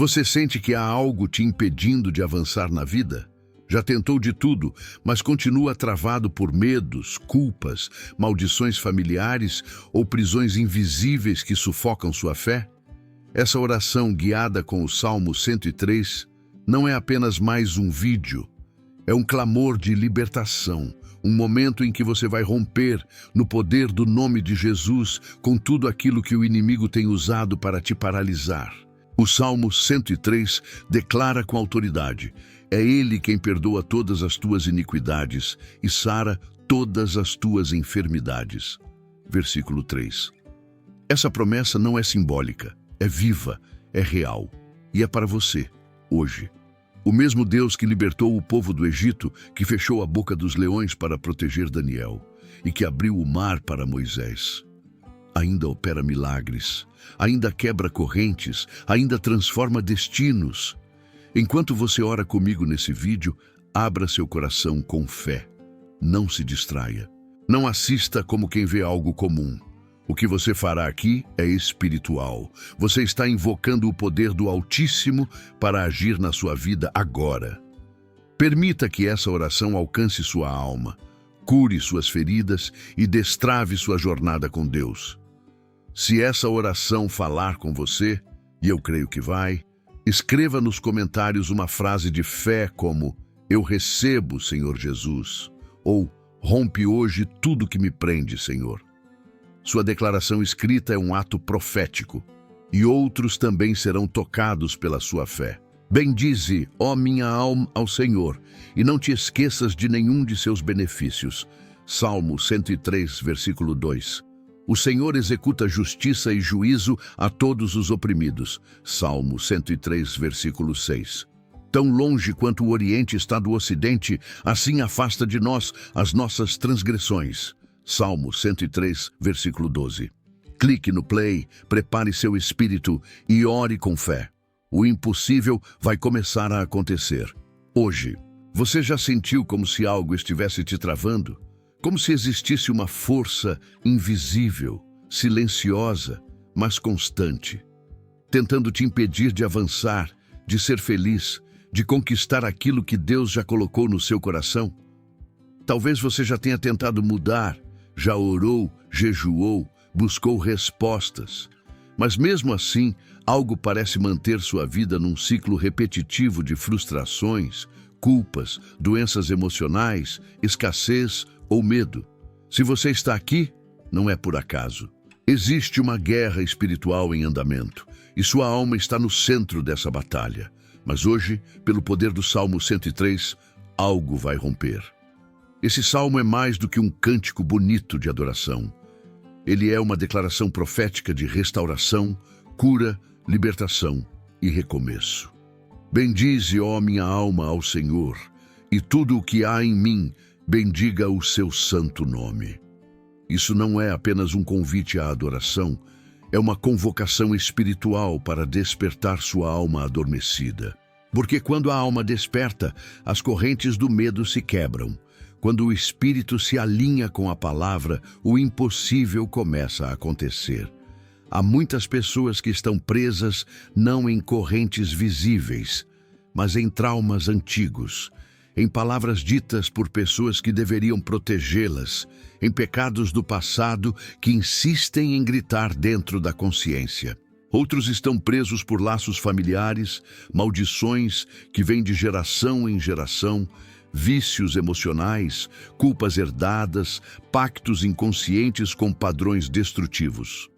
Você sente que há algo te impedindo de avançar na vida? Já tentou de tudo, mas continua travado por medos, culpas, maldições familiares ou prisões invisíveis que sufocam sua fé? Essa oração, guiada com o Salmo 103, não é apenas mais um vídeo. É um clamor de libertação, um momento em que você vai romper no poder do nome de Jesus com tudo aquilo que o inimigo tem usado para te paralisar. O Salmo 103 declara com autoridade: é Ele quem perdoa todas as tuas iniquidades e sara todas as tuas enfermidades. Versículo 3. Essa promessa não é simbólica, é viva, é real e é para você, hoje. O mesmo Deus que libertou o povo do Egito, que fechou a boca dos leões para proteger Daniel e que abriu o mar para Moisés, ainda opera milagres, ainda quebra correntes, ainda transforma destinos. Enquanto você ora comigo nesse vídeo, abra seu coração com fé. Não se distraia. Não assista como quem vê algo comum. O que você fará aqui é espiritual. Você está invocando o poder do Altíssimo para agir na sua vida agora. Permita que essa oração alcance sua alma, cure suas feridas e destrave sua jornada com Deus. Se essa oração falar com você, e eu creio que vai, escreva nos comentários uma frase de fé como: eu recebo, Senhor Jesus, ou rompe hoje tudo que me prende, Senhor. Sua declaração escrita é um ato profético, e outros também serão tocados pela sua fé. Bendize, ó minha alma, ao Senhor, e não te esqueças de nenhum de seus benefícios. Salmo 103, versículo 2. O Senhor executa justiça e juízo a todos os oprimidos. Salmo 103, versículo 6. Tão longe quanto o Oriente está do Ocidente, assim afasta de nós as nossas transgressões. Salmo 103, versículo 12. Clique no play, prepare seu espírito e ore com fé. O impossível vai começar a acontecer. Hoje, você já sentiu como se algo estivesse te travando? Como se existisse uma força invisível, silenciosa, mas constante, tentando te impedir de avançar, de ser feliz, de conquistar aquilo que Deus já colocou no seu coração? Talvez você já tenha tentado mudar, já orou, jejuou, buscou respostas, mas mesmo assim, algo parece manter sua vida num ciclo repetitivo de frustrações, culpas, doenças emocionais, escassez ou medo. Se você está aqui, não é por acaso. Existe uma guerra espiritual em andamento, e sua alma está no centro dessa batalha. Mas hoje, pelo poder do Salmo 103, algo vai romper. Esse salmo é mais do que um cântico bonito de adoração. Ele é uma declaração profética de restauração, cura, libertação e recomeço. Bendize, ó minha alma, ao Senhor, e tudo o que há em mim, bendiga o seu santo nome. Isso não é apenas um convite à adoração, é uma convocação espiritual para despertar sua alma adormecida. Porque quando a alma desperta, as correntes do medo se quebram. Quando o espírito se alinha com a palavra, o impossível começa a acontecer. Há muitas pessoas que estão presas não em correntes visíveis, mas em traumas antigos, em palavras ditas por pessoas que deveriam protegê-las, em pecados do passado que insistem em gritar dentro da consciência. Outros estão presos por laços familiares, maldições que vêm de geração em geração, vícios emocionais, culpas herdadas, pactos inconscientes com padrões destrutivos.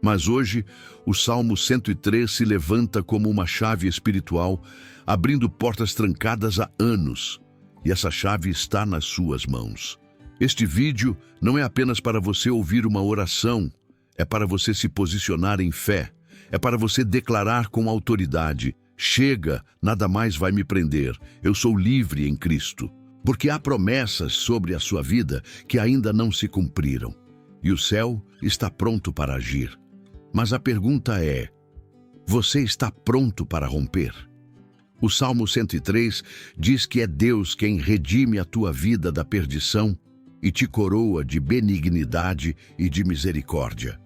Mas hoje, o Salmo 103 se levanta como uma chave espiritual, abrindo portas trancadas há anos, e essa chave está nas suas mãos. Este vídeo não é apenas para você ouvir uma oração, é para você se posicionar em fé, é para você declarar com autoridade: chega, nada mais vai me prender, eu sou livre em Cristo. Porque há promessas sobre a sua vida que ainda não se cumpriram, e o céu está pronto para agir. Mas a pergunta é: você está pronto para romper? O Salmo 103 diz que é Deus quem redime a tua vida da perdição e te coroa de benignidade e de misericórdia.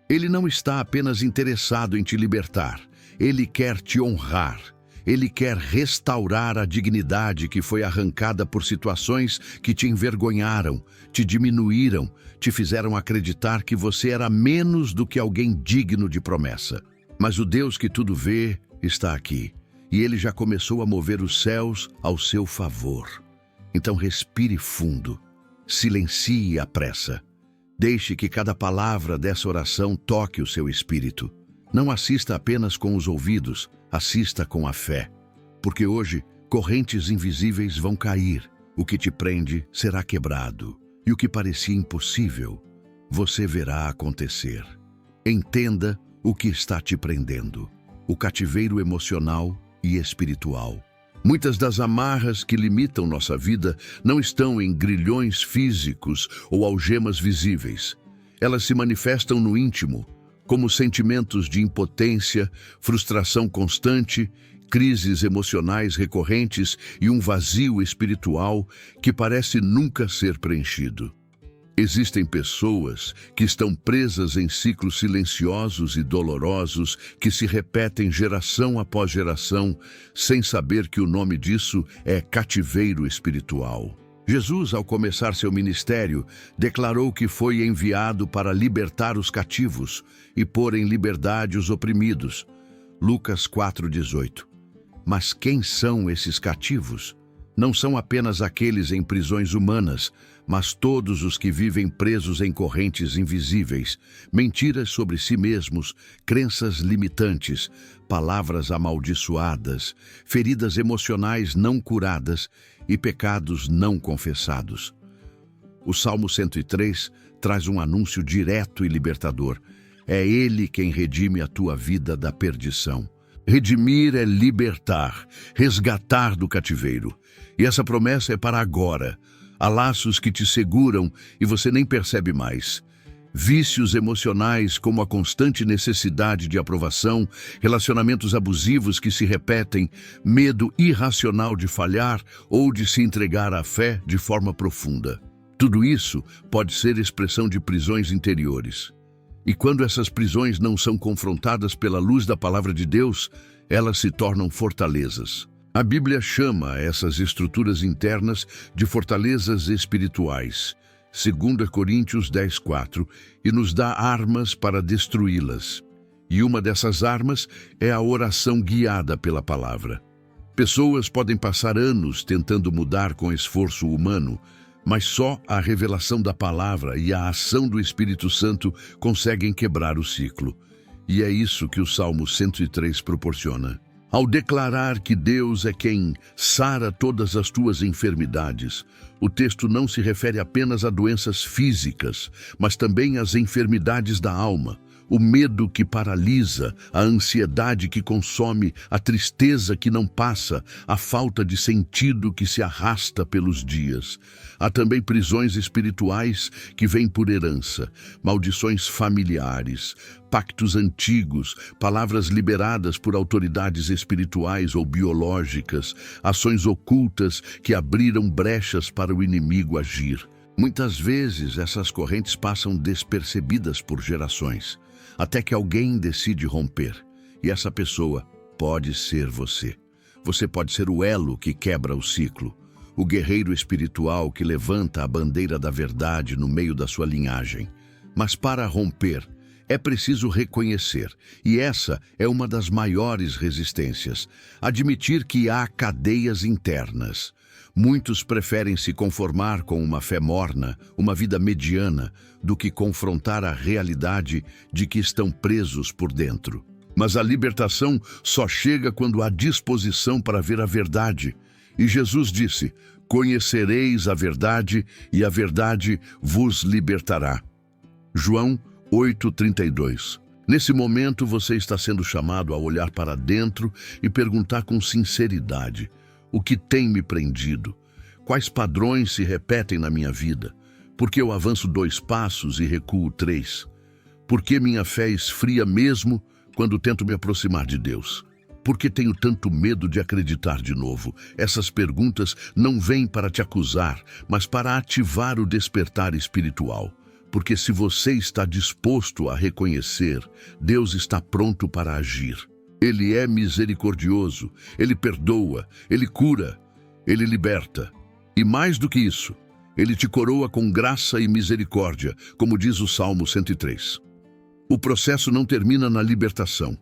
Ele não está apenas interessado em te libertar, Ele quer te honrar. Ele quer restaurar a dignidade que foi arrancada por situações que te envergonharam, te diminuíram, te fizeram acreditar que você era menos do que alguém digno de promessa. Mas o Deus que tudo vê está aqui, e Ele já começou a mover os céus ao seu favor. Então respire fundo, silencie a pressa. Deixe que cada palavra dessa oração toque o seu espírito. Não assista apenas com os ouvidos, assista com a fé. Porque hoje, correntes invisíveis vão cair. O que te prende será quebrado. E o que parecia impossível, você verá acontecer. Entenda o que está te prendendo. O cativeiro emocional e espiritual. Muitas das amarras que limitam nossa vida não estão em grilhões físicos ou algemas visíveis. Elas se manifestam no íntimo, como sentimentos de impotência, frustração constante, crises emocionais recorrentes e um vazio espiritual que parece nunca ser preenchido. Existem pessoas que estão presas em ciclos silenciosos e dolorosos que se repetem geração após geração, sem saber que o nome disso é cativeiro espiritual. Jesus, ao começar seu ministério, declarou que foi enviado para libertar os cativos e pôr em liberdade os oprimidos. Lucas 4,18. Mas quem são esses cativos? Não são apenas aqueles em prisões humanas, mas todos os que vivem presos em correntes invisíveis, mentiras sobre si mesmos, crenças limitantes, palavras amaldiçoadas, feridas emocionais não curadas e pecados não confessados. O Salmo 103 traz um anúncio direto e libertador. É Ele quem redime a tua vida da perdição. Redimir é libertar, resgatar do cativeiro. E essa promessa é para agora. Há laços que te seguram e você nem percebe mais. Vícios emocionais como a constante necessidade de aprovação, relacionamentos abusivos que se repetem, medo irracional de falhar ou de se entregar à fé de forma profunda. Tudo isso pode ser expressão de prisões interiores. E quando essas prisões não são confrontadas pela luz da palavra de Deus, elas se tornam fortalezas. A Bíblia chama essas estruturas internas de fortalezas espirituais, 2 Coríntios 10:4, e nos dá armas para destruí-las. E uma dessas armas é a oração guiada pela palavra. Pessoas podem passar anos tentando mudar com esforço humano, mas só a revelação da palavra e a ação do Espírito Santo conseguem quebrar o ciclo. E é isso que o Salmo 103 proporciona. Ao declarar que Deus é quem sara todas as tuas enfermidades, o texto não se refere apenas a doenças físicas, mas também às enfermidades da alma, o medo que paralisa, a ansiedade que consome, a tristeza que não passa, a falta de sentido que se arrasta pelos dias. Há também prisões espirituais que vêm por herança, maldições familiares, pactos antigos, palavras liberadas por autoridades espirituais ou biológicas, ações ocultas que abriram brechas para o inimigo agir. Muitas vezes essas correntes passam despercebidas por gerações, até que alguém decide romper. E essa pessoa pode ser você. Você pode ser o elo que quebra o ciclo, o guerreiro espiritual que levanta a bandeira da verdade no meio da sua linhagem. Mas para romper, é preciso reconhecer, e essa é uma das maiores resistências, admitir que há cadeias internas. Muitos preferem se conformar com uma fé morna, uma vida mediana, do que confrontar a realidade de que estão presos por dentro. Mas a libertação só chega quando há disposição para ver a verdade. E Jesus disse: "Conhecereis a verdade, e a verdade vos libertará." João 8:32. Nesse momento você está sendo chamado a olhar para dentro e perguntar com sinceridade: o que tem me prendido? Quais padrões se repetem na minha vida? Por que eu avanço 2 passos e recuo 3? Por que minha fé esfria mesmo quando tento me aproximar de Deus? Por que tenho tanto medo de acreditar de novo? Essas perguntas não vêm para te acusar, mas para ativar o despertar espiritual. Porque se você está disposto a reconhecer, Deus está pronto para agir. Ele é misericordioso, Ele perdoa, Ele cura, Ele liberta. E mais do que isso, Ele te coroa com graça e misericórdia, como diz o Salmo 103. O processo não termina na libertação.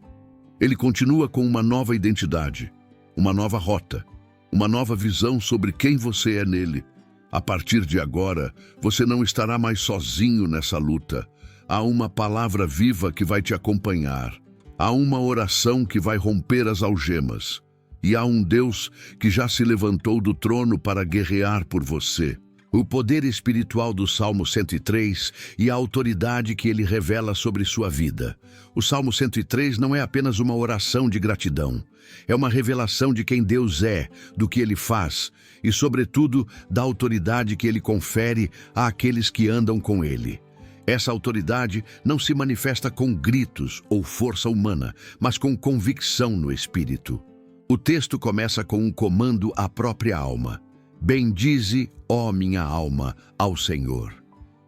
Ele continua com uma nova identidade, uma nova rota, uma nova visão sobre quem você é nele. A partir de agora, você não estará mais sozinho nessa luta. Há uma palavra viva que vai te acompanhar. Há uma oração que vai romper as algemas. E há um Deus que já se levantou do trono para guerrear por você. O poder espiritual do Salmo 103 e a autoridade que ele revela sobre sua vida. O Salmo 103 não é apenas uma oração de gratidão. É uma revelação de quem Deus é, do que Ele faz e, sobretudo, da autoridade que Ele confere àqueles que andam com Ele. Essa autoridade não se manifesta com gritos ou força humana, mas com convicção no Espírito. O texto começa com um comando à própria alma. Bendize, ó minha alma, ao Senhor.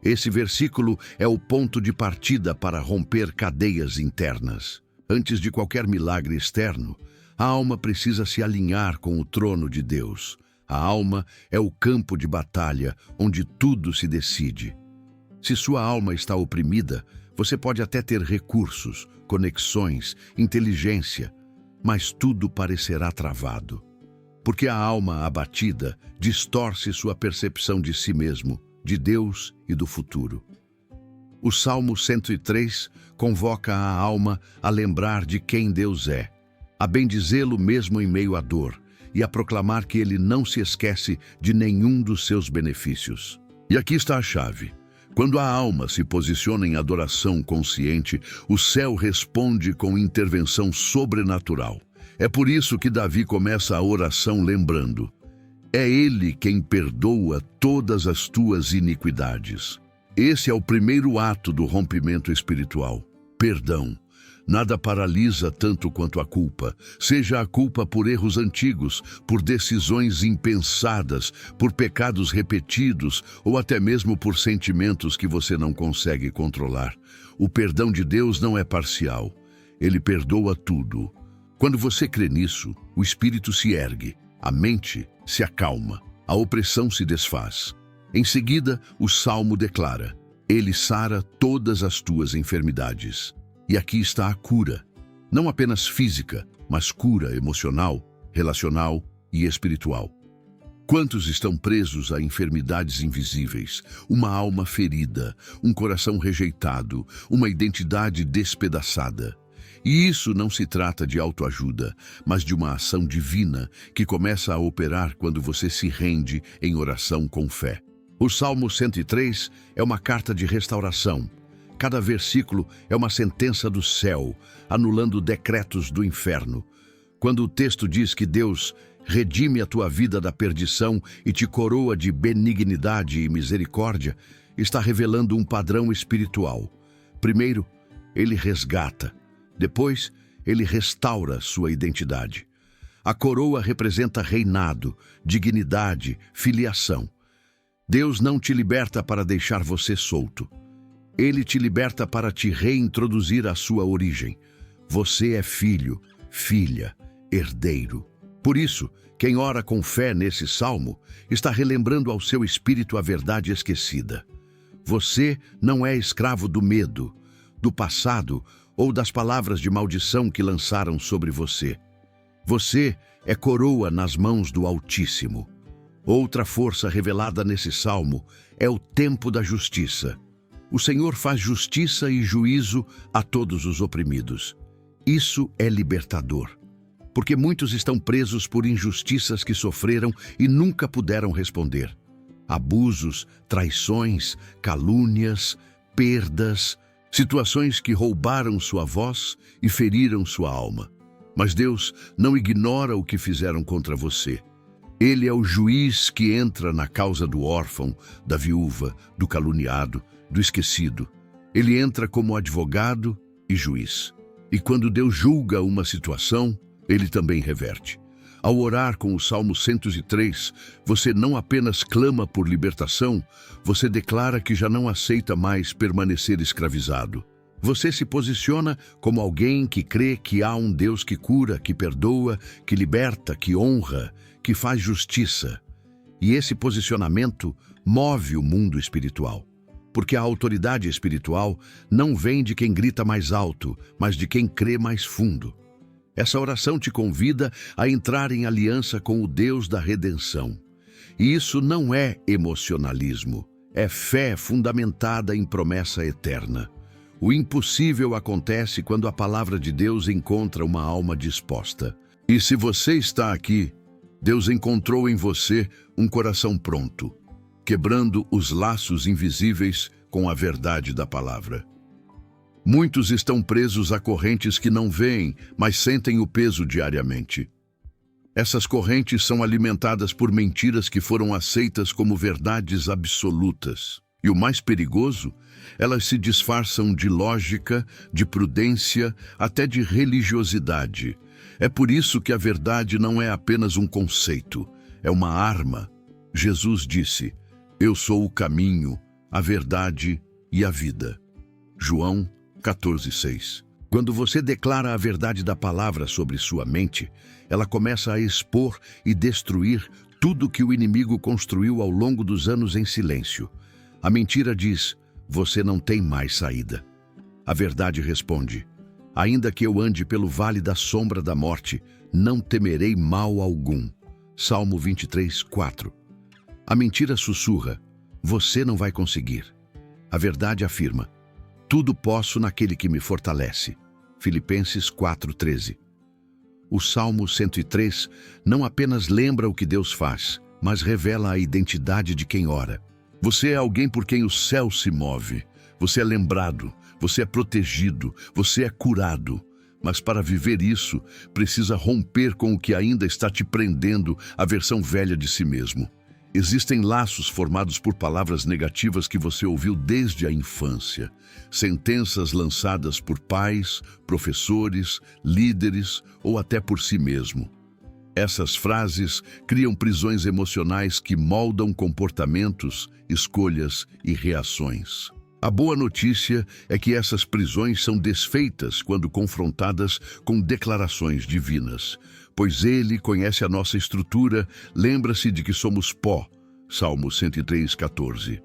Esse versículo é o ponto de partida para romper cadeias internas. Antes de qualquer milagre externo, a alma precisa se alinhar com o trono de Deus. A alma é o campo de batalha onde tudo se decide. Se sua alma está oprimida, você pode até ter recursos, conexões, inteligência, mas tudo parecerá travado. Porque a alma abatida distorce sua percepção de si mesmo, de Deus e do futuro. O Salmo 103 convoca a alma a lembrar de quem Deus é, a bendizê-lo mesmo em meio à dor e a proclamar que ele não se esquece de nenhum dos seus benefícios. E aqui está a chave. Quando a alma se posiciona em adoração consciente, o céu responde com intervenção sobrenatural. É por isso que Davi começa a oração lembrando: é Ele quem perdoa todas as tuas iniquidades. Esse é o primeiro ato do rompimento espiritual. Perdão. Nada paralisa tanto quanto a culpa, seja a culpa por erros antigos, por decisões impensadas, por pecados repetidos ou até mesmo por sentimentos que você não consegue controlar. O perdão de Deus não é parcial. Ele perdoa tudo. Quando você crê nisso, o espírito se ergue, a mente se acalma, a opressão se desfaz. Em seguida, o Salmo declara: Ele sara todas as tuas enfermidades. E aqui está a cura, não apenas física, mas cura emocional, relacional e espiritual. Quantos estão presos a enfermidades invisíveis, uma alma ferida, um coração rejeitado, uma identidade despedaçada? E isso não se trata de autoajuda, mas de uma ação divina que começa a operar quando você se rende em oração com fé. O Salmo 103 é uma carta de restauração. Cada versículo é uma sentença do céu, anulando decretos do inferno. Quando o texto diz que Deus redime a tua vida da perdição e te coroa de benignidade e misericórdia, está revelando um padrão espiritual. Primeiro, Ele resgata. Depois, Ele restaura sua identidade. A coroa representa reinado, dignidade, filiação. Deus não te liberta para deixar você solto. Ele te liberta para te reintroduzir à sua origem. Você é filho, filha, herdeiro. Por isso, quem ora com fé nesse salmo está relembrando ao seu espírito a verdade esquecida. Você não é escravo do medo, do passado ou das palavras de maldição que lançaram sobre você. Você é coroa nas mãos do Altíssimo. Outra força revelada nesse salmo é o tempo da justiça. O Senhor faz justiça e juízo a todos os oprimidos. Isso é libertador, porque muitos estão presos por injustiças que sofreram e nunca puderam responder. Abusos, traições, calúnias, perdas, situações que roubaram sua voz e feriram sua alma. Mas Deus não ignora o que fizeram contra você. Ele é o juiz que entra na causa do órfão, da viúva, do caluniado, do esquecido. Ele entra como advogado e juiz. E quando Deus julga uma situação, Ele também reverte. Ao orar com o Salmo 103, você não apenas clama por libertação, você declara que já não aceita mais permanecer escravizado. Você se posiciona como alguém que crê que há um Deus que cura, que perdoa, que liberta, que honra, que faz justiça. E esse posicionamento move o mundo espiritual. Porque a autoridade espiritual não vem de quem grita mais alto, mas de quem crê mais fundo. Essa oração te convida a entrar em aliança com o Deus da redenção. E isso não é emocionalismo, é fé fundamentada em promessa eterna. O impossível acontece quando a palavra de Deus encontra uma alma disposta. E se você está aqui, Deus encontrou em você um coração pronto, quebrando os laços invisíveis com a verdade da palavra. Muitos estão presos a correntes que não veem, mas sentem o peso diariamente. Essas correntes são alimentadas por mentiras que foram aceitas como verdades absolutas. E o mais perigoso, elas se disfarçam de lógica, de prudência, até de religiosidade. É por isso que a verdade não é apenas um conceito, é uma arma. Jesus disse: "Eu sou o caminho, a verdade e a vida." João 14:6. Quando você declara a verdade da palavra sobre sua mente, ela começa a expor e destruir tudo que o inimigo construiu ao longo dos anos em silêncio. A mentira diz: "Você não tem mais saída." A verdade responde: "Ainda que eu ande pelo vale da sombra da morte, não temerei mal algum." Salmo 23:4. A mentira sussurra: "Você não vai conseguir." A verdade afirma: "Tudo posso naquele que me fortalece." Filipenses 4:13. O Salmo 103 não apenas lembra o que Deus faz, mas revela a identidade de quem ora. Você é alguém por quem o céu se move. Você é lembrado, você é protegido, você é curado. Mas para viver isso, precisa romper com o que ainda está te prendendo à versão velha de si mesmo. Existem laços formados por palavras negativas que você ouviu desde a infância. Sentenças lançadas por pais, professores, líderes ou até por si mesmo. Essas frases criam prisões emocionais que moldam comportamentos, escolhas e reações. A boa notícia é que essas prisões são desfeitas quando confrontadas com declarações divinas. Pois Ele conhece a nossa estrutura, lembra-se de que somos pó. Salmo 103:14.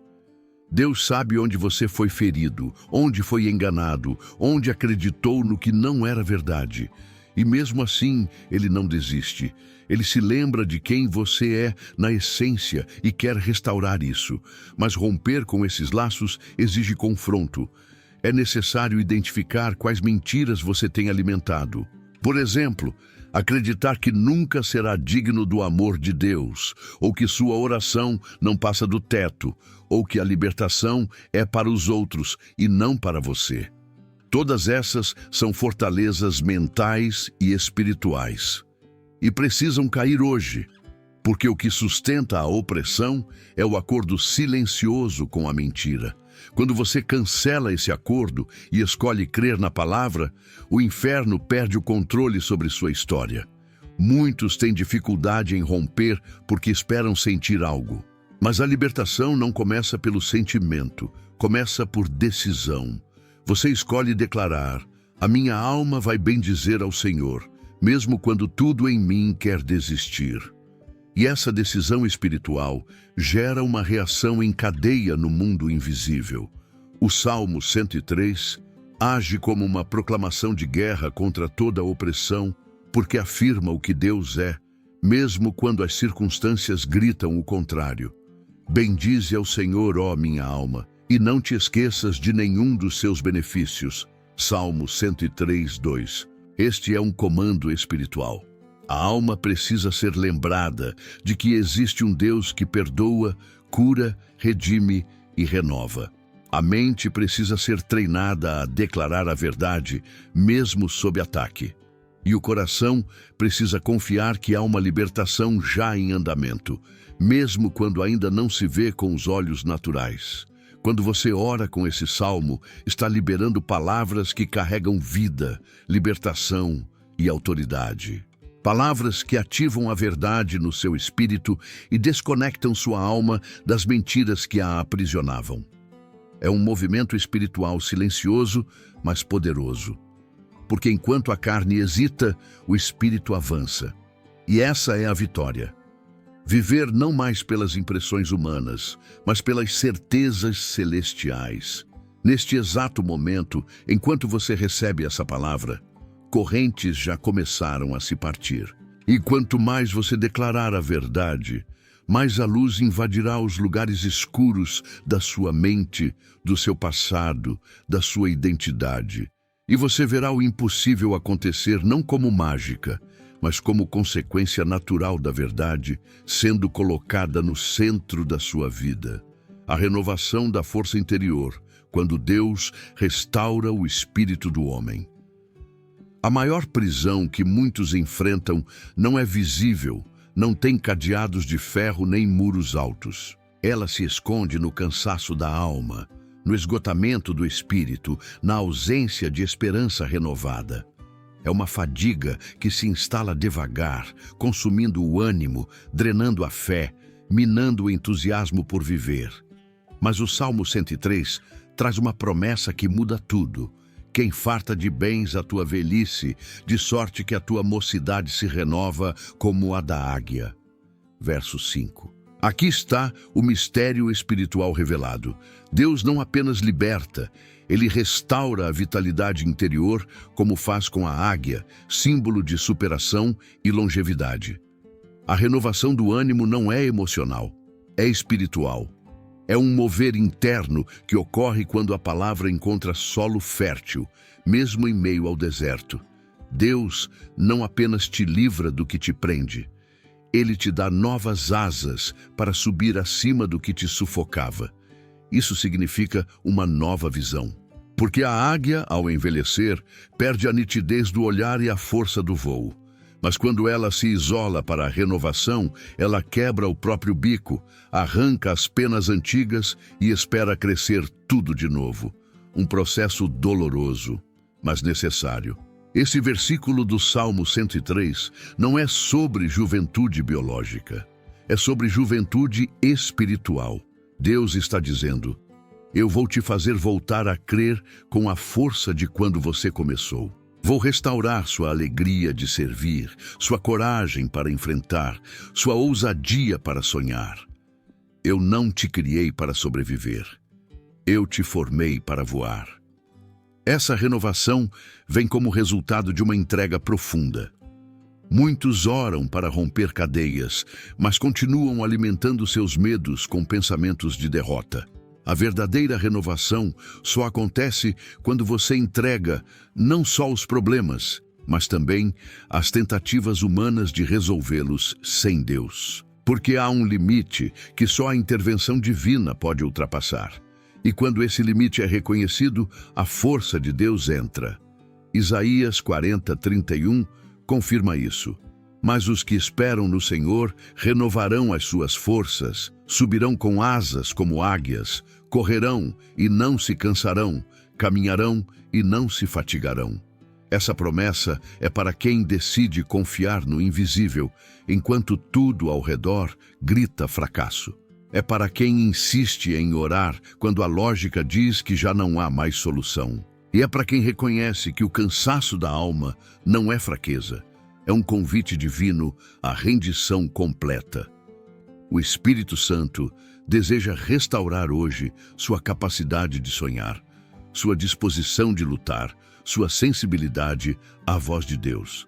Deus sabe onde você foi ferido, onde foi enganado, onde acreditou no que não era verdade. E mesmo assim, Ele não desiste. Ele se lembra de quem você é na essência e quer restaurar isso. Mas romper com esses laços exige confronto. É necessário identificar quais mentiras você tem alimentado. Por exemplo, acreditar que nunca será digno do amor de Deus, ou que sua oração não passa do teto, ou que a libertação é para os outros e não para você. Todas essas são fortalezas mentais e espirituais. E precisam cair hoje, porque o que sustenta a opressão é o acordo silencioso com a mentira. Quando você cancela esse acordo e escolhe crer na palavra, o inferno perde o controle sobre sua história. Muitos têm dificuldade em romper porque esperam sentir algo. Mas a libertação não começa pelo sentimento, começa por decisão. Você escolhe declarar: "A minha alma vai bendizer ao Senhor, mesmo quando tudo em mim quer desistir." E essa decisão espiritual gera uma reação em cadeia no mundo invisível. O Salmo 103 age como uma proclamação de guerra contra toda a opressão, porque afirma o que Deus é, mesmo quando as circunstâncias gritam o contrário. Bendize ao Senhor, ó minha alma, e não te esqueças de nenhum dos seus benefícios. Salmo 103:2. Este é um comando espiritual. A alma precisa ser lembrada de que existe um Deus que perdoa, cura, redime e renova. A mente precisa ser treinada a declarar a verdade, mesmo sob ataque. E o coração precisa confiar que há uma libertação já em andamento, mesmo quando ainda não se vê com os olhos naturais. Quando você ora com esse salmo, está liberando palavras que carregam vida, libertação e autoridade. Palavras que ativam a verdade no seu espírito e desconectam sua alma das mentiras que a aprisionavam. é um movimento espiritual silencioso, mas poderoso. Porque enquanto a carne hesita, o espírito avança. E essa é a vitória. Viver não mais pelas impressões humanas, mas pelas certezas celestiais. Neste exato momento, enquanto você recebe essa palavra, correntes já começaram a se partir. E quanto mais você declarar a verdade, mais a luz invadirá os lugares escuros da sua mente, do seu passado, da sua identidade. E você verá o impossível acontecer não como mágica, mas como consequência natural da verdade, sendo colocada no centro da sua vida. A renovação da força interior, quando Deus restaura o espírito do homem. A maior prisão que muitos enfrentam não é visível, não tem cadeados de ferro nem muros altos. Ela se esconde no cansaço da alma, no esgotamento do espírito, na ausência de esperança renovada. É uma fadiga que se instala devagar, consumindo o ânimo, drenando a fé, minando o entusiasmo por viver. Mas o Salmo 103 traz uma promessa que muda tudo. Quem farta de bens a tua velhice, de sorte que a tua mocidade se renova como a da águia. Verso 5. Aqui está o mistério espiritual revelado. Deus não apenas liberta, Ele restaura a vitalidade interior, como faz com a águia, símbolo de superação e longevidade. A renovação do ânimo não é emocional, é espiritual. É um mover interno que ocorre quando a palavra encontra solo fértil, mesmo em meio ao deserto. Deus não apenas te livra do que te prende, Ele te dá novas asas para subir acima do que te sufocava. Isso significa uma nova visão. Porque a águia, ao envelhecer, perde a nitidez do olhar e a força do voo. Mas quando ela se isola para a renovação, ela quebra o próprio bico, arranca as penas antigas e espera crescer tudo de novo. Um processo doloroso, mas necessário. Esse versículo do Salmo 103 não é sobre juventude biológica, é sobre juventude espiritual. Deus está dizendo: eu vou te fazer voltar a crer com a força de quando você começou. Vou restaurar sua alegria de servir, sua coragem para enfrentar, sua ousadia para sonhar. Eu não te criei para sobreviver. Eu te formei para voar. Essa renovação vem como resultado de uma entrega profunda. Muitos oram para romper cadeias, mas continuam alimentando seus medos com pensamentos de derrota. A verdadeira renovação só acontece quando você entrega não só os problemas, mas também as tentativas humanas de resolvê-los sem Deus. Porque há um limite que só a intervenção divina pode ultrapassar. E quando esse limite é reconhecido, a força de Deus entra. Isaías 40:31 confirma isso. Mas os que esperam no Senhor renovarão as suas forças, subirão com asas como águias, correrão e não se cansarão, caminharão e não se fatigarão. Essa promessa é para quem decide confiar no invisível, enquanto tudo ao redor grita fracasso. É para quem insiste em orar quando a lógica diz que já não há mais solução. E é para quem reconhece que o cansaço da alma não é fraqueza. É um convite divino à rendição completa. O Espírito Santo deseja restaurar hoje sua capacidade de sonhar, sua disposição de lutar, sua sensibilidade à voz de Deus.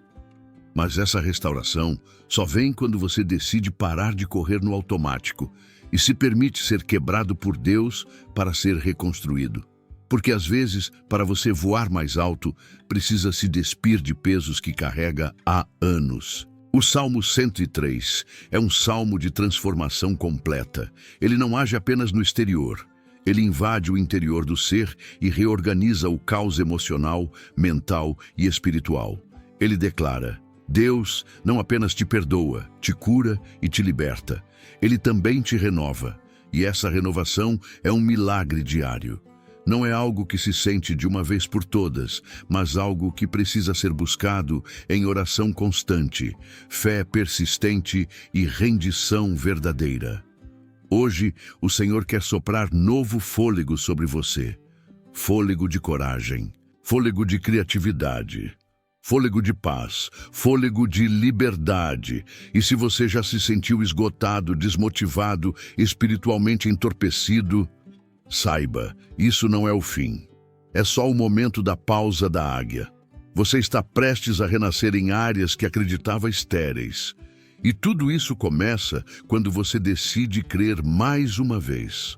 Mas essa restauração só vem quando você decide parar de correr no automático e se permite ser quebrado por Deus para ser reconstruído. Porque às vezes, para você voar mais alto, precisa se despir de pesos que carrega há anos. O Salmo 103 é um salmo de transformação completa. Ele não age apenas no exterior. Ele invade o interior do ser e reorganiza o caos emocional, mental e espiritual. Ele declara: Deus não apenas te perdoa, te cura e te liberta. Ele também te renova. E essa renovação é um milagre diário. Não é algo que se sente de uma vez por todas, mas algo que precisa ser buscado em oração constante, fé persistente e rendição verdadeira. Hoje, o Senhor quer soprar novo fôlego sobre você. Fôlego de coragem, fôlego de criatividade, fôlego de paz, fôlego de liberdade. E se você já se sentiu esgotado, desmotivado, espiritualmente entorpecido, saiba, isso não é o fim. É só o momento da pausa da águia. Você está prestes a renascer em áreas que acreditava estéreis. E tudo isso começa quando você decide crer mais uma vez.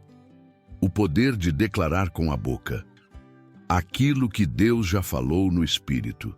O poder de declarar com a boca aquilo que Deus já falou no Espírito.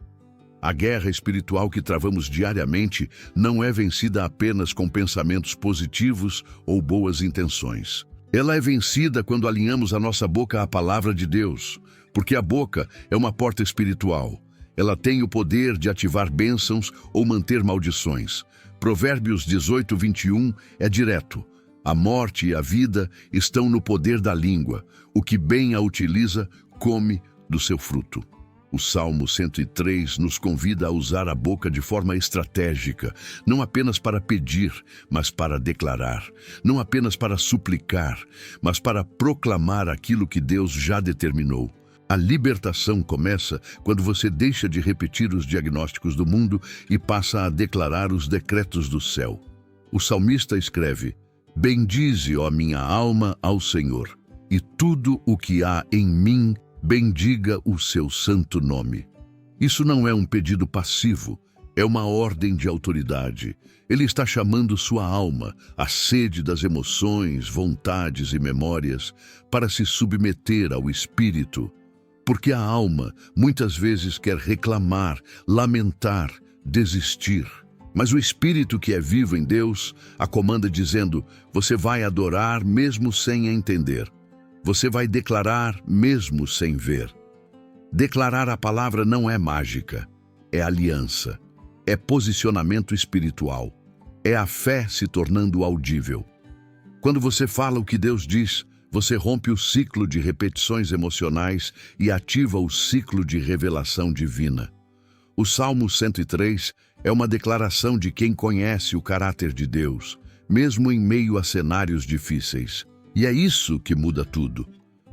A guerra espiritual que travamos diariamente não é vencida apenas com pensamentos positivos ou boas intenções. Ela é vencida quando alinhamos a nossa boca à palavra de Deus, porque a boca é uma porta espiritual. Ela tem o poder de ativar bênçãos ou manter maldições. Provérbios 18:21 é direto. A morte e a vida estão no poder da língua. O que bem a utiliza, come do seu fruto. O Salmo 103 nos convida a usar a boca de forma estratégica, não apenas para pedir, mas para declarar, não apenas para suplicar, mas para proclamar aquilo que Deus já determinou. A libertação começa quando você deixa de repetir os diagnósticos do mundo e passa a declarar os decretos do céu. O salmista escreve: bendize, ó minha alma, ao Senhor, e tudo o que há em mim, bendiga o seu santo nome. Isso não é um pedido passivo, é uma ordem de autoridade. Ele está chamando sua alma, a sede das emoções, vontades e memórias, para se submeter ao Espírito. Porque a alma muitas vezes quer reclamar, lamentar, desistir. Mas o Espírito que é vivo em Deus a comanda dizendo: você vai adorar mesmo sem entender. Você vai declarar mesmo sem ver. Declarar a palavra não é mágica, é aliança, é posicionamento espiritual, é a fé se tornando audível. Quando você fala o que Deus diz, você rompe o ciclo de repetições emocionais e ativa o ciclo de revelação divina. O Salmo 103 é uma declaração de quem conhece o caráter de Deus, mesmo em meio a cenários difíceis. E é isso que muda tudo.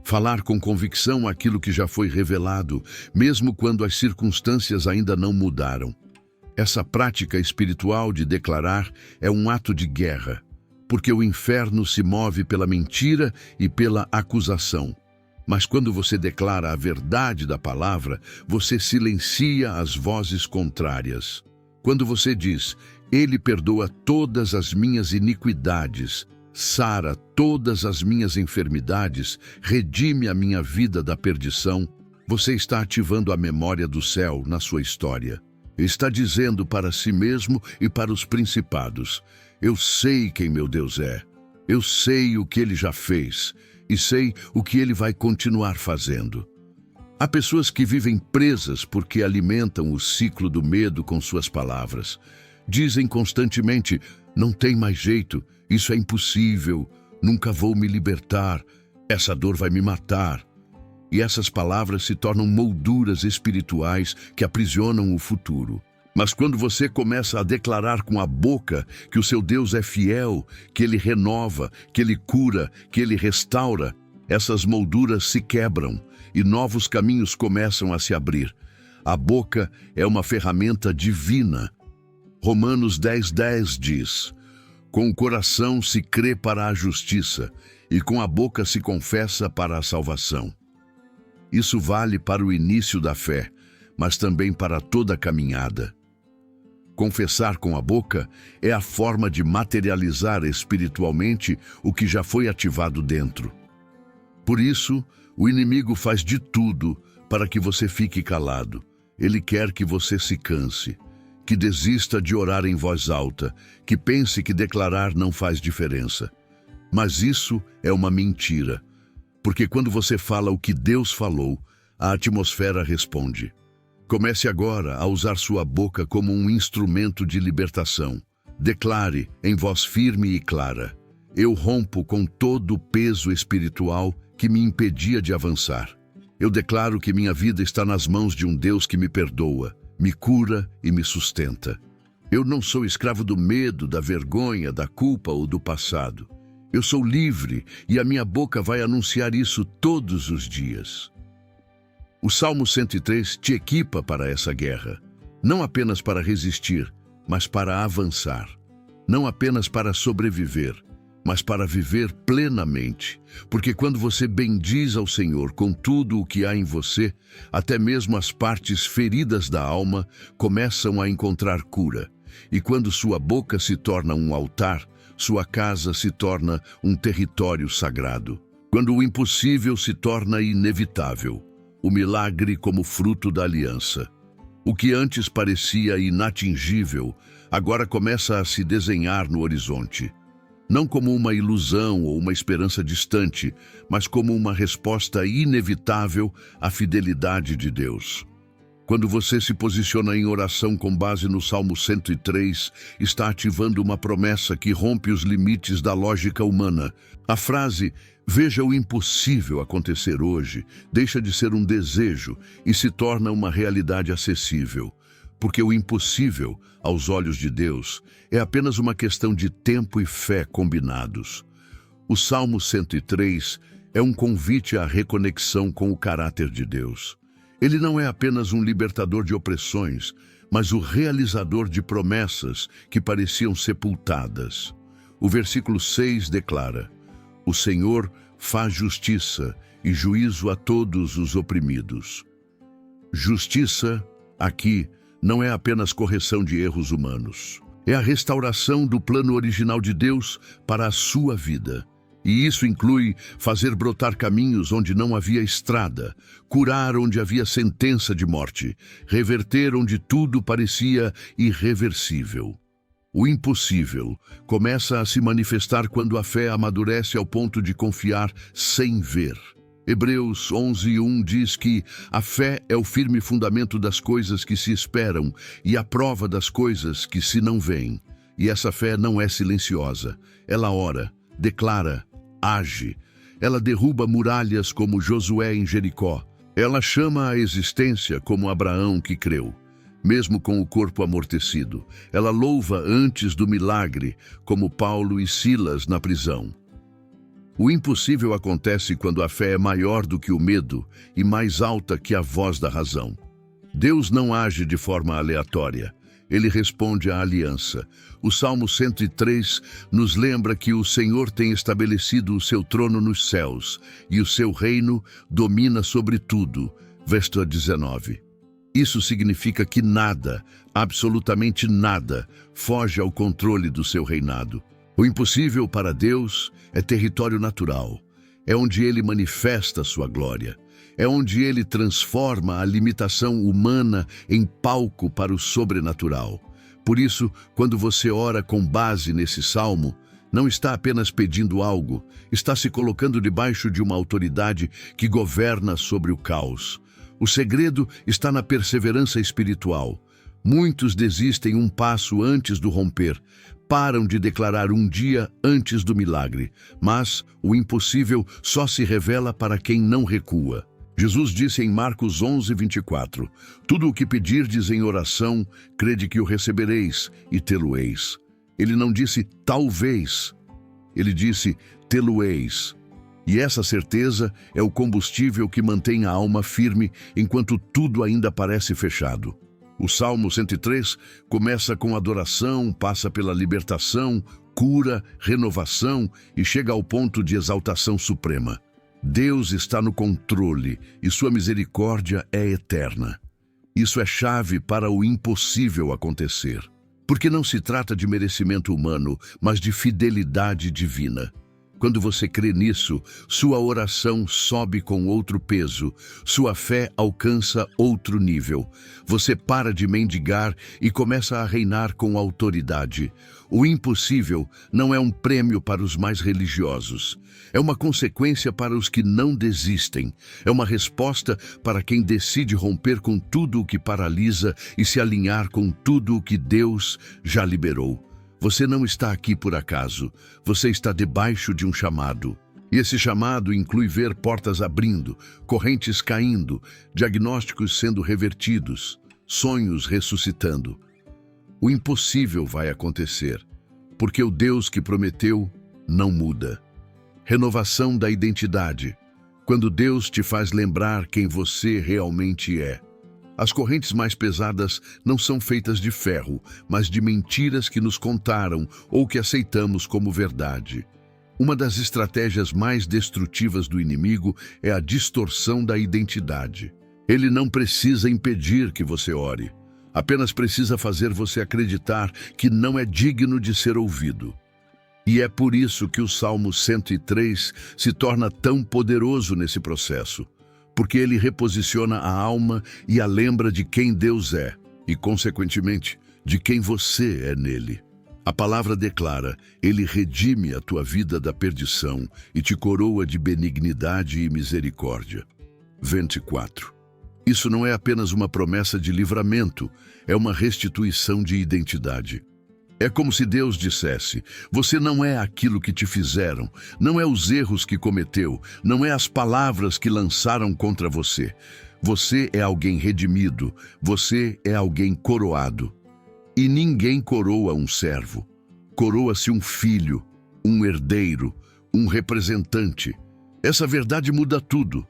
Falar com convicção aquilo que já foi revelado, mesmo quando as circunstâncias ainda não mudaram. Essa prática espiritual de declarar é um ato de guerra, porque o inferno se move pela mentira e pela acusação. Mas quando você declara a verdade da palavra, você silencia as vozes contrárias. Quando você diz: Ele perdoa todas as minhas iniquidades, sara todas as minhas enfermidades, redime a minha vida da perdição, você está ativando a memória do céu na sua história. Está dizendo para si mesmo e para os principados: eu sei quem meu Deus é, eu sei o que Ele já fez e sei o que Ele vai continuar fazendo. Há pessoas que vivem presas porque alimentam o ciclo do medo com suas palavras. Dizem constantemente: não tem mais jeito, isso é impossível, nunca vou me libertar, essa dor vai me matar. E essas palavras se tornam molduras espirituais que aprisionam o futuro. Mas quando você começa a declarar com a boca que o seu Deus é fiel, que Ele renova, que Ele cura, que Ele restaura, essas molduras se quebram e novos caminhos começam a se abrir. A boca é uma ferramenta divina. Romanos 10:10 diz: com o coração se crê para a justiça e com a boca se confessa para a salvação. Isso vale para o início da fé, mas também para toda a caminhada. Confessar com a boca é a forma de materializar espiritualmente o que já foi ativado dentro. Por isso, o inimigo faz de tudo para que você fique calado. Ele quer que você se canse, que desista de orar em voz alta, que pense que declarar não faz diferença. Mas isso é uma mentira, porque quando você fala o que Deus falou, a atmosfera responde. Comece agora a usar sua boca como um instrumento de libertação. Declare em voz firme e clara: eu rompo com todo o peso espiritual que me impedia de avançar. Eu declaro que minha vida está nas mãos de um Deus que me perdoa, me cura e me sustenta. Eu não sou escravo do medo, da vergonha, da culpa ou do passado. Eu sou livre e a minha boca vai anunciar isso todos os dias. O Salmo 103 te equipa para essa guerra, não apenas para resistir, mas para avançar. Não apenas para sobreviver, mas para viver plenamente. Porque quando você bendiz ao Senhor com tudo o que há em você, até mesmo as partes feridas da alma começam a encontrar cura. E quando sua boca se torna um altar, sua casa se torna um território sagrado. Quando o impossível se torna inevitável, o milagre como fruto da aliança. O que antes parecia inatingível, agora começa a se desenhar no horizonte. Não como uma ilusão ou uma esperança distante, mas como uma resposta inevitável à fidelidade de Deus. Quando você se posiciona em oração com base no Salmo 103, está ativando uma promessa que rompe os limites da lógica humana. A frase, veja o impossível acontecer hoje, deixa de ser um desejo e se torna uma realidade acessível. Porque o impossível, aos olhos de Deus, é apenas uma questão de tempo e fé combinados. O Salmo 103 é um convite à reconexão com o caráter de Deus. Ele não é apenas um libertador de opressões, mas o realizador de promessas que pareciam sepultadas. O versículo 6 declara: o Senhor faz justiça e juízo a todos os oprimidos. Justiça, aqui, não é apenas correção de erros humanos. É a restauração do plano original de Deus para a sua vida. E isso inclui fazer brotar caminhos onde não havia estrada, curar onde havia sentença de morte, reverter onde tudo parecia irreversível. O impossível começa a se manifestar quando a fé amadurece ao ponto de confiar sem ver. Hebreus 11:1 diz que a fé é o firme fundamento das coisas que se esperam e a prova das coisas que se não veem. E essa fé não é silenciosa. Ela ora, declara, age. Ela derruba muralhas como Josué em Jericó. Ela chama à existência como Abraão que creu, mesmo com o corpo amortecido. Ela louva antes do milagre, como Paulo e Silas na prisão. O impossível acontece quando a fé é maior do que o medo e mais alta que a voz da razão. Deus não age de forma aleatória. Ele responde à aliança. O Salmo 103 nos lembra que o Senhor tem estabelecido o seu trono nos céus e o seu reino domina sobre tudo. Verso 19. Isso significa que nada, absolutamente nada, foge ao controle do seu reinado. O impossível para Deus é território natural. É onde Ele manifesta sua glória. É onde Ele transforma a limitação humana em palco para o sobrenatural. Por isso, quando você ora com base nesse salmo, não está apenas pedindo algo, está se colocando debaixo de uma autoridade que governa sobre o caos. O segredo está na perseverança espiritual. Muitos desistem um passo antes do romper, param de declarar um dia antes do milagre, mas o impossível só se revela para quem não recua. Jesus disse em Marcos 11:24, tudo o que pedirdes em oração, crede que o recebereis e tê-lo-eis. Ele não disse talvez, ele disse tê-lo-eis. E essa certeza é o combustível que mantém a alma firme enquanto tudo ainda parece fechado. O Salmo 103 começa com adoração, passa pela libertação, cura, renovação e chega ao ponto de exaltação suprema. Deus está no controle e sua misericórdia é eterna. Isso é chave para o impossível acontecer. Porque não se trata de merecimento humano, mas de fidelidade divina. Quando você crê nisso, sua oração sobe com outro peso, sua fé alcança outro nível. Você para de mendigar e começa a reinar com autoridade. O impossível não é um prêmio para os mais religiosos. É uma consequência para os que não desistem. É uma resposta para quem decide romper com tudo o que paralisa e se alinhar com tudo o que Deus já liberou. Você não está aqui por acaso. Você está debaixo de um chamado. E esse chamado inclui ver portas abrindo, correntes caindo, diagnósticos sendo revertidos, sonhos ressuscitando. O impossível vai acontecer, porque o Deus que prometeu não muda. Renovação da identidade. Quando Deus te faz lembrar quem você realmente é. As correntes mais pesadas não são feitas de ferro, mas de mentiras que nos contaram ou que aceitamos como verdade. Uma das estratégias mais destrutivas do inimigo é a distorção da identidade. Ele não precisa impedir que você ore, apenas precisa fazer você acreditar que não é digno de ser ouvido. E é por isso que o Salmo 103 se torna tão poderoso nesse processo, porque ele reposiciona a alma e a lembra de quem Deus é, e, consequentemente, de quem você é nele. A palavra declara: ele redime a tua vida da perdição e te coroa de benignidade e misericórdia. 24. Isso não é apenas uma promessa de livramento, é uma restituição de identidade. É como se Deus dissesse: você não é aquilo que te fizeram, não é os erros que cometeu, não é as palavras que lançaram contra você. Você é alguém redimido, você é alguém coroado. E ninguém coroa um servo. Coroa-se um filho, um herdeiro, um representante. Essa verdade muda tudo.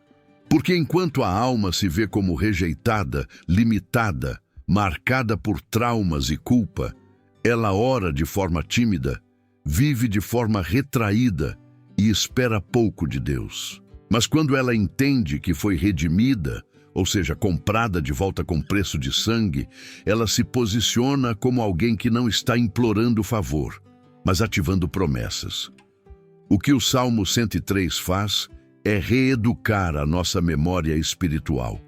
Porque enquanto a alma se vê como rejeitada, limitada, marcada por traumas e culpa, ela ora de forma tímida, vive de forma retraída e espera pouco de Deus. Mas quando ela entende que foi redimida, ou seja, comprada de volta com preço de sangue, ela se posiciona como alguém que não está implorando favor, mas ativando promessas. O que o Salmo 103 faz é reeducar a nossa memória espiritual.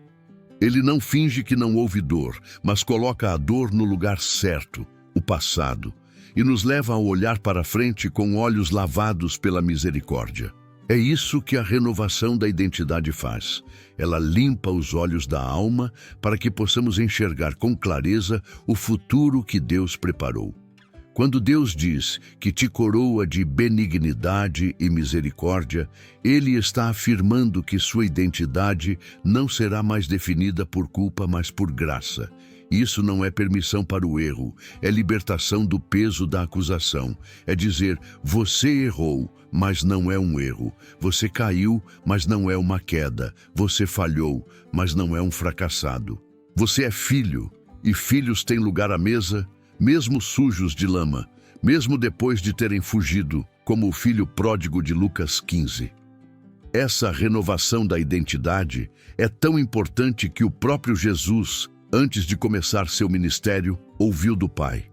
Ele não finge que não houve dor, mas coloca a dor no lugar certo, o passado, e nos leva a olhar para frente com olhos lavados pela misericórdia. É isso que a renovação da identidade faz. Ela limpa os olhos da alma para que possamos enxergar com clareza o futuro que Deus preparou. Quando Deus diz que te coroa de benignidade e misericórdia, Ele está afirmando que sua identidade não será mais definida por culpa, mas por graça. Isso não é permissão para o erro, é libertação do peso da acusação. É dizer: você errou, mas não é um erro. Você caiu, mas não é uma queda. Você falhou, mas não é um fracassado. Você é filho, e filhos têm lugar à mesa, mesmo sujos de lama, mesmo depois de terem fugido, como o filho pródigo de Lucas 15. Essa renovação da identidade é tão importante que o próprio Jesus, antes de começar seu ministério, ouviu do Pai: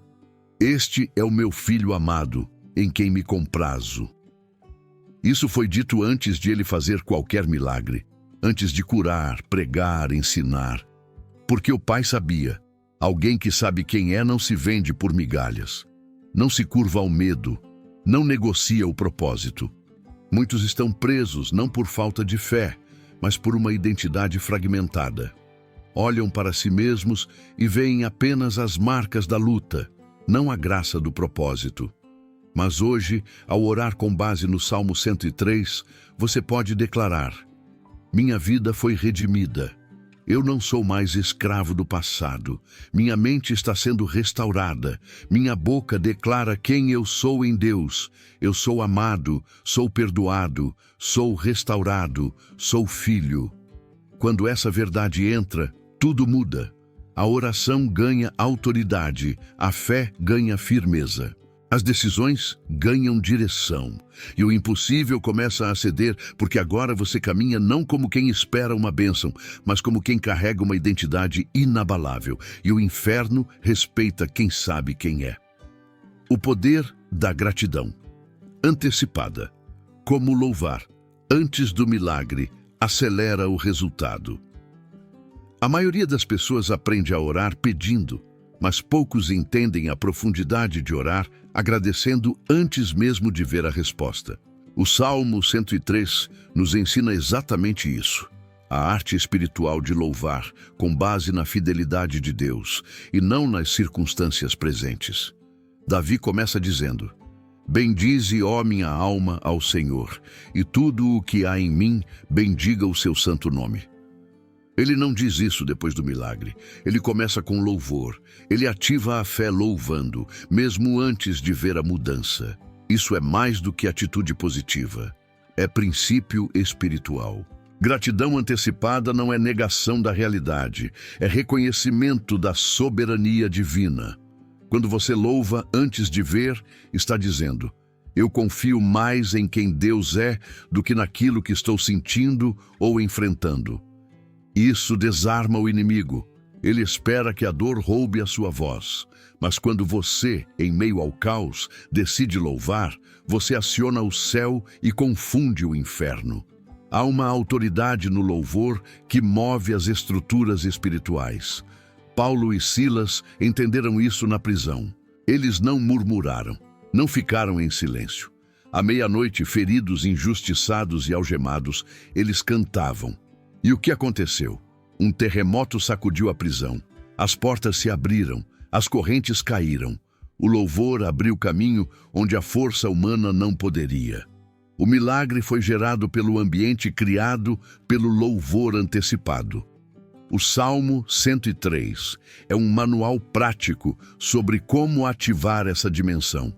este é o meu filho amado, em quem me comprazo. Isso foi dito antes de ele fazer qualquer milagre, antes de curar, pregar, ensinar. Porque o Pai sabia: alguém que sabe quem é não se vende por migalhas, não se curva ao medo, não negocia o propósito. Muitos estão presos não por falta de fé, mas por uma identidade fragmentada. Olham para si mesmos e veem apenas as marcas da luta, não a graça do propósito. Mas hoje, ao orar com base no Salmo 103, você pode declarar: minha vida foi redimida. Eu não sou mais escravo do passado. Minha mente está sendo restaurada. Minha boca declara quem eu sou em Deus. Eu sou amado, sou perdoado, sou restaurado, sou filho. Quando essa verdade entra, tudo muda. A oração ganha autoridade, a fé ganha firmeza. As decisões ganham direção, e o impossível começa a ceder, porque agora você caminha não como quem espera uma bênção, mas como quem carrega uma identidade inabalável, e o inferno respeita quem sabe quem é. O poder da gratidão. Antecipada. Como louvar, antes do milagre, acelera o resultado. A maioria das pessoas aprende a orar pedindo, mas poucos entendem a profundidade de orar agradecendo antes mesmo de ver a resposta. O Salmo 103 nos ensina exatamente isso. A arte espiritual de louvar, com base na fidelidade de Deus e não nas circunstâncias presentes. Davi começa dizendo: bendize, ó minha alma, ao Senhor, e tudo o que há em mim, bendiga o seu santo nome. Ele não diz isso depois do milagre. Ele começa com louvor. Ele ativa a fé louvando, mesmo antes de ver a mudança. Isso é mais do que atitude positiva. É princípio espiritual. Gratidão antecipada não é negação da realidade, é reconhecimento da soberania divina. Quando você louva antes de ver, está dizendo: eu confio mais em quem Deus é do que naquilo que estou sentindo ou enfrentando. Isso desarma o inimigo. Ele espera que a dor roube a sua voz. Mas quando você, em meio ao caos, decide louvar, você aciona o céu e confunde o inferno. Há uma autoridade no louvor que move as estruturas espirituais. Paulo e Silas entenderam isso na prisão. Eles não murmuraram, não ficaram em silêncio. À meia-noite, feridos, injustiçados e algemados, eles cantavam. E o que aconteceu? Um terremoto sacudiu a prisão. As portas se abriram, as correntes caíram. O louvor abriu caminho onde a força humana não poderia. O milagre foi gerado pelo ambiente criado pelo louvor antecipado. O Salmo 103 é um manual prático sobre como ativar essa dimensão.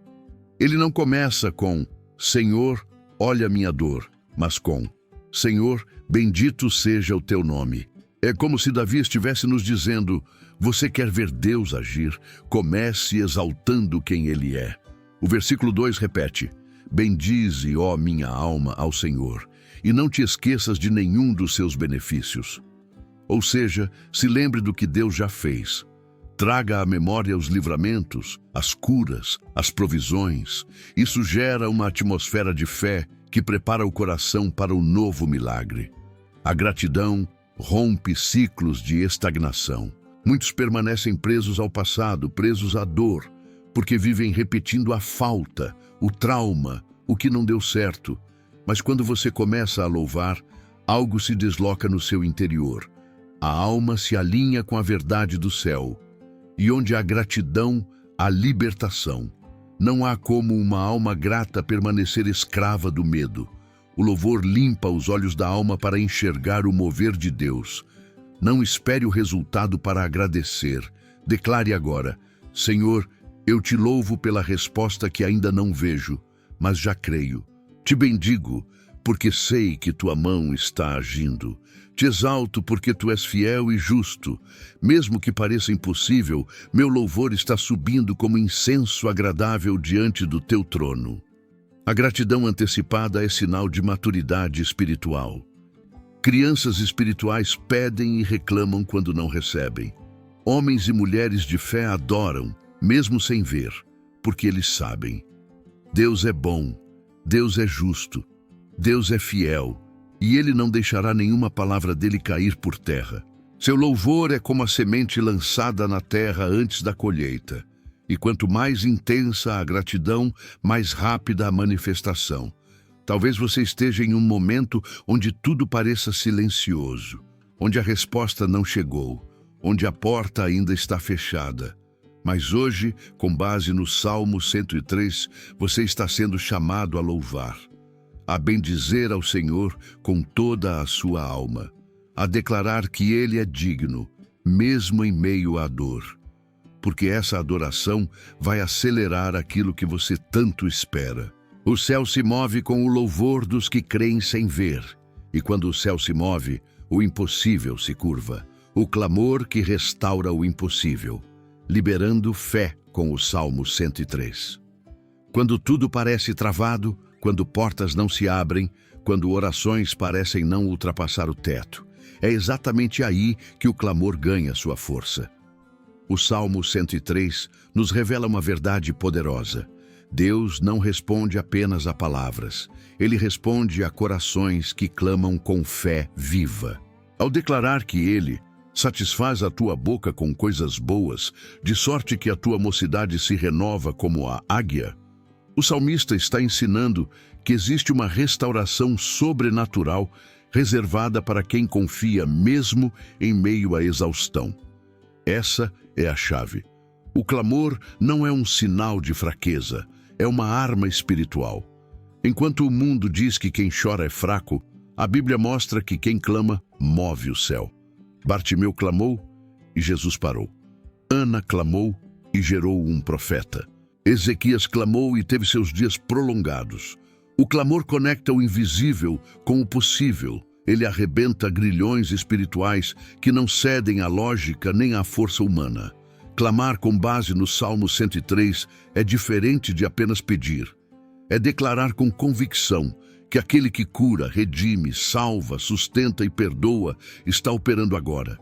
Ele não começa com Senhor, olha minha dor, mas com Senhor, bendito seja o teu nome. É como se Davi estivesse nos dizendo: você quer ver Deus agir? Comece exaltando quem Ele é. O versículo 2 repete: bendize, ó minha alma, ao Senhor, e não te esqueças de nenhum dos seus benefícios. Ou seja, se lembre do que Deus já fez. Traga à memória os livramentos, as curas, as provisões. Isso gera uma atmosfera de fé que prepara o coração para o novo milagre. A gratidão rompe ciclos de estagnação. Muitos permanecem presos ao passado, presos à dor, porque vivem repetindo a falta, o trauma, o que não deu certo. Mas quando você começa a louvar, algo se desloca no seu interior. A alma se alinha com a verdade do céu. E onde há gratidão, há libertação. Não há como uma alma grata permanecer escrava do medo. O louvor limpa os olhos da alma para enxergar o mover de Deus. Não espere o resultado para agradecer. Declare agora: Senhor, eu te louvo pela resposta que ainda não vejo, mas já creio. Te bendigo, porque sei que tua mão está agindo. Te exalto porque tu és fiel e justo. Mesmo que pareça impossível, meu louvor está subindo como incenso agradável diante do teu trono. A gratidão antecipada é sinal de maturidade espiritual. Crianças espirituais pedem e reclamam quando não recebem. Homens e mulheres de fé adoram, mesmo sem ver, porque eles sabem. Deus é bom, Deus é justo, Deus é fiel, e Ele não deixará nenhuma palavra dele cair por terra. Seu louvor é como a semente lançada na terra antes da colheita. E quanto mais intensa a gratidão, mais rápida a manifestação. Talvez você esteja em um momento onde tudo pareça silencioso, onde a resposta não chegou, onde a porta ainda está fechada. Mas hoje, com base no Salmo 103, você está sendo chamado a louvar, a bendizer ao Senhor com toda a sua alma, a declarar que Ele é digno, mesmo em meio à dor. Porque essa adoração vai acelerar aquilo que você tanto espera. O céu se move com o louvor dos que creem sem ver. E quando o céu se move, o impossível se curva. O clamor que restaura o impossível, liberando fé com o Salmo 103. Quando tudo parece travado, quando portas não se abrem, quando orações parecem não ultrapassar o teto, é exatamente aí que o clamor ganha sua força. O Salmo 103 nos revela uma verdade poderosa. Deus não responde apenas a palavras. Ele responde a corações que clamam com fé viva. Ao declarar que Ele satisfaz a tua boca com coisas boas, de sorte que a tua mocidade se renova como a águia, o salmista está ensinando que existe uma restauração sobrenatural reservada para quem confia mesmo em meio à exaustão. Essa é a chave. O clamor não é um sinal de fraqueza, é uma arma espiritual. Enquanto o mundo diz que quem chora é fraco, a Bíblia mostra que quem clama move o céu. Bartimeu clamou e Jesus parou. Ana clamou e gerou um profeta. Ezequias clamou e teve seus dias prolongados. O clamor conecta o invisível com o possível. Ele arrebenta grilhões espirituais que não cedem à lógica nem à força humana. Clamar com base no Salmo 103 é diferente de apenas pedir. É declarar com convicção que aquele que cura, redime, salva, sustenta e perdoa está operando agora.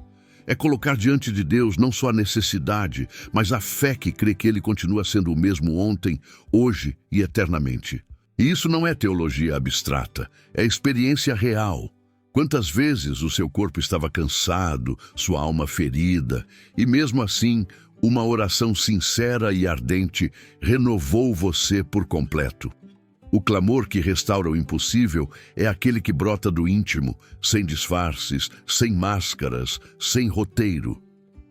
É colocar diante de Deus não só a necessidade, mas a fé que crê que Ele continua sendo o mesmo ontem, hoje e eternamente. E isso não é teologia abstrata, é experiência real. Quantas vezes o seu corpo estava cansado, sua alma ferida, e mesmo assim, uma oração sincera e ardente renovou você por completo. O clamor que restaura o impossível é aquele que brota do íntimo, sem disfarces, sem máscaras, sem roteiro.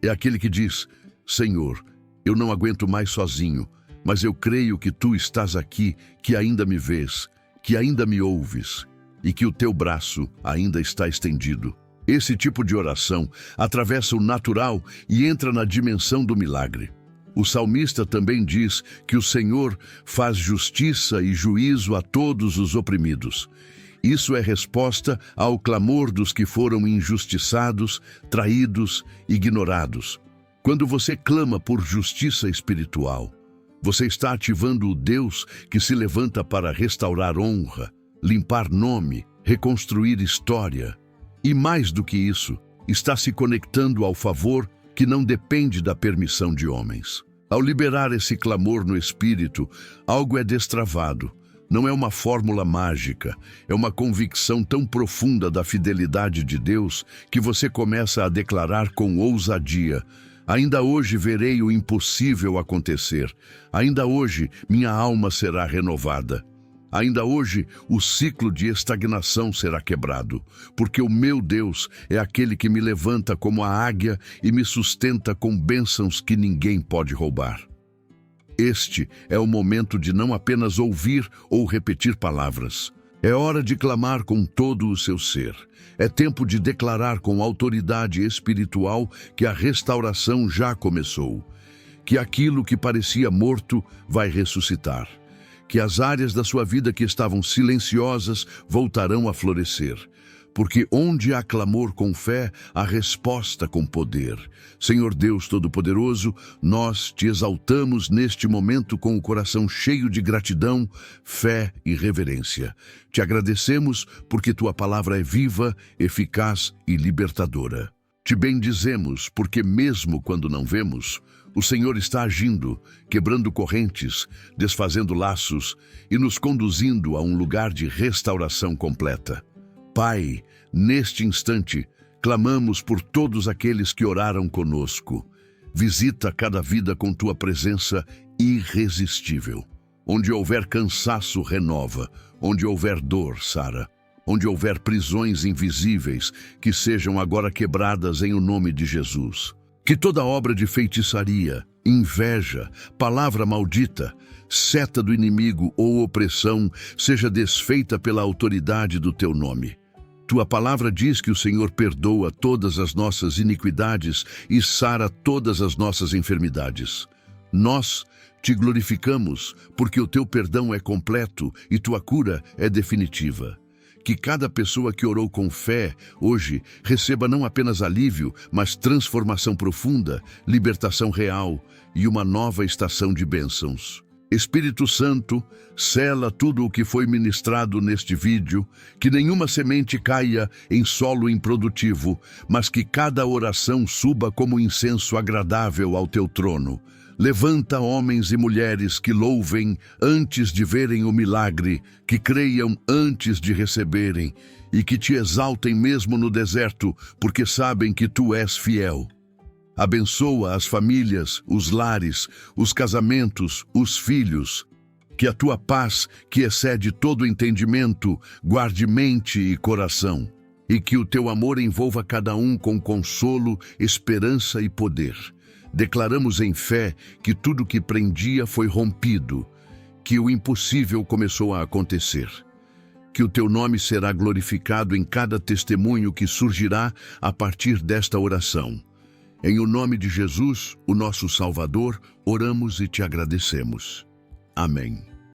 É aquele que diz: Senhor, eu não aguento mais sozinho, mas eu creio que Tu estás aqui, que ainda me vês, que ainda me ouves e que o Teu braço ainda está estendido. Esse tipo de oração atravessa o natural e entra na dimensão do milagre. O salmista também diz que o Senhor faz justiça e juízo a todos os oprimidos. Isso é resposta ao clamor dos que foram injustiçados, traídos, ignorados. Quando você clama por justiça espiritual, você está ativando o Deus que se levanta para restaurar honra, limpar nome, reconstruir história. E mais do que isso, está se conectando ao favor que não depende da permissão de homens. Ao liberar esse clamor no espírito, algo é destravado. Não é uma fórmula mágica, é uma convicção tão profunda da fidelidade de Deus que você começa a declarar com ousadia: ainda hoje verei o impossível acontecer. Ainda hoje minha alma será renovada. Ainda hoje o ciclo de estagnação será quebrado, porque o meu Deus é aquele que me levanta como a águia e me sustenta com bênçãos que ninguém pode roubar. Este é o momento de não apenas ouvir ou repetir palavras. É hora de clamar com todo o seu ser. É tempo de declarar com autoridade espiritual que a restauração já começou, que aquilo que parecia morto vai ressuscitar, que as áreas da sua vida que estavam silenciosas voltarão a florescer. Porque onde há clamor com fé, há resposta com poder. Senhor Deus Todo-Poderoso, nós te exaltamos neste momento com o coração cheio de gratidão, fé e reverência. Te agradecemos porque tua palavra é viva, eficaz e libertadora. Te bendizemos porque mesmo quando não vemos, o Senhor está agindo, quebrando correntes, desfazendo laços e nos conduzindo a um lugar de restauração completa. Pai, neste instante, clamamos por todos aqueles que oraram conosco. Visita cada vida com tua presença irresistível. Onde houver cansaço, renova. Onde houver dor, sara. Onde houver prisões invisíveis, que sejam agora quebradas em o nome de Jesus. Que toda obra de feitiçaria, inveja, palavra maldita, seta do inimigo ou opressão seja desfeita pela autoridade do teu nome. Tua palavra diz que o Senhor perdoa todas as nossas iniquidades e sara todas as nossas enfermidades. Nós te glorificamos porque o teu perdão é completo e tua cura é definitiva. Que cada pessoa que orou com fé, hoje, receba não apenas alívio, mas transformação profunda, libertação real e uma nova estação de bênçãos. Espírito Santo, sela tudo o que foi ministrado neste vídeo, que nenhuma semente caia em solo improdutivo, mas que cada oração suba como incenso agradável ao teu trono. Levanta homens e mulheres que louvem antes de verem o milagre, que creiam antes de receberem e que te exaltem mesmo no deserto, porque sabem que tu és fiel. Abençoa as famílias, os lares, os casamentos, os filhos. Que a tua paz, que excede todo entendimento, guarde mente e coração. E que o teu amor envolva cada um com consolo, esperança e poder. Declaramos em fé que tudo que prendia foi rompido, que o impossível começou a acontecer. Que o teu nome será glorificado em cada testemunho que surgirá a partir desta oração. Em o nome de Jesus, o nosso Salvador, oramos e te agradecemos. Amém.